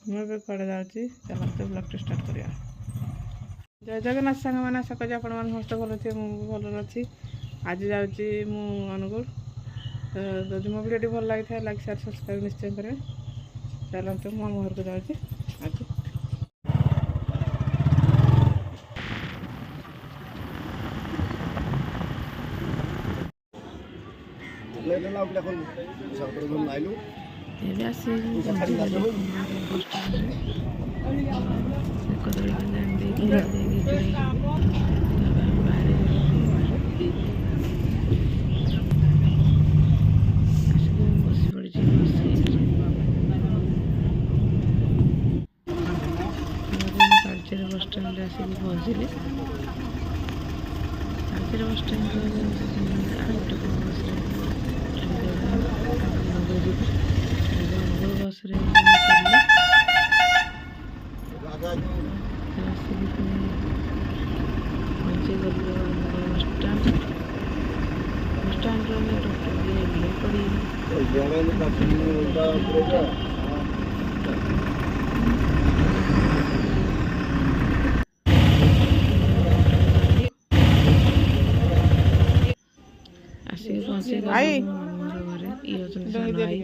ମୁଁ ଏବେ କୁଆଡ଼େ ଯାଉଛି ଚାଲନ୍ତୁ ବ୍ଲଗ୍ଟି ଷ୍ଟାର୍ଟ କରିବା। ଜୟ ଜଗନ୍ନାଥ ସାଙ୍ଗମାନେ, ଆଶା କରୁଛି ଆପଣମାନେ ସମସ୍ତେ ଭଲ ଥିବେ। ମୁଁ ବି ଭଲରେ ଅଛି। ଆଜି ଯାଉଛି ମୁଁ ଅନୁଗୁଳ। ଯଦି ମୋ ଭିଡ଼ିଓଟି ଭଲ ଲାଗିଥାଏ ଲାଇକ୍ ସେୟାର ସବସ୍କ୍ରାଇବ୍ ନିଶ୍ଚୟ କରିବେ। ଚାଲନ୍ତୁ ମୁଁ ଆମ ଘରକୁ ଯାଉଛି ଆଜି। ଏବେ ଆସି କଦଳୀ ଗଞ୍ଜାମ ଦେଇକି ଦେଇକି ବାହାରେ ଆସିକି ବସି ପଡ଼ିଛି। ତାଳଚେର ବସଷ୍ଟାଣ୍ଡରେ ଆସିକି ପହଞ୍ଚିଲି। ତାଳଚେର ବସଷ୍ଟାଣ୍ଡରେ ଆଉ ଗୋଟେ ବସ୍ରେ ବସ୍ରେ ଚଢ଼ିଲି। ଆସିକି ପୁଣି ପହଞ୍ଚିଗଲୁ ବସଷ୍ଟାଣ୍ଡରୁ ଆମେ ଟୋଟାଲି ଓହ୍ଲେଇ ପଡ଼ି ଆସିକି ପହଞ୍ଚିଗଲୁ ମାମୁଁର ଘରେ। ଇଏ ହେଉଛନ୍ତି ସାନ ଭାଇ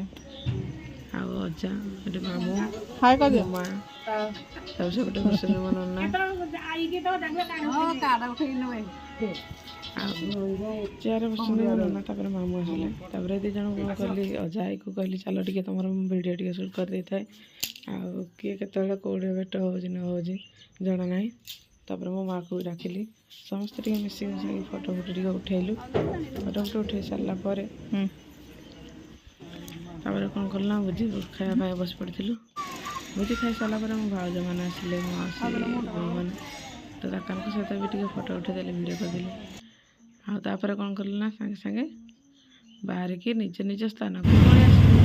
ଆଉ ଅଜା, ଏଠି ମାମୁଁ ମା, ତାପରେ ସେପଟେ ବସୁଛନ୍ତି ମୋ ନନା ଆଉ ଚେୟାରରେ ବସୁଛନ୍ତି ମୋ ନନା। ତାପରେ ମାମୁଁ ଆସିଲେ। ତାପରେ ଦୁଇ ଜଣ କ'ଣ କଲି, ଅଜା ଆଈକୁ କହିଲି ଚାଲ ଟିକେ ତୁମର ଭିଡ଼ିଓ ଟିକେ ସୁଟ୍ କରିଦେଇଥାଏ। ଆଉ କିଏ କେତେବେଳେ କେଉଁଠି ଭେଟ ହେଉଛି ନ ହେଉଛି ଜଣା ନାହିଁ। ତାପରେ ମୋ ମାଆକୁ ବି ଡାକିଲି। ସମସ୍ତେ ଟିକେ ମିଶିକି ଫଟୋ ଟିକେ ଉଠେଇଲୁ। ଫଟୋ ଉଠେଇ ସାରିଲା ପରେ ତାପରେ କ'ଣ କଲୁ ନା ଭୋଜି ଖାଇବା ପାଇଁ ବସି ପଡ଼ିଥିଲୁ। ଭୋଜି ଖାଇସାରିଲା ପରେ ମୋ ଭାଉଜମାନେ ଆସିଲେ, ମୋ ମାଉସୀ ବୋଉମାନେ, ତ ତାଙ୍କ ସହିତ ବି ଟିକେ ଫଟୋ ଉଠେଇଦେଲି, ଭିଡ଼ିଓ କରିଦେଲି। ଆଉ ତାପରେ କ'ଣ କଲୁ ନା ସାଙ୍ଗେ ସାଙ୍ଗେ ବାହାରିକି ନିଜ ନିଜ ସ୍ଥାନକୁ ପଳେଇ ଆସିଲୁ।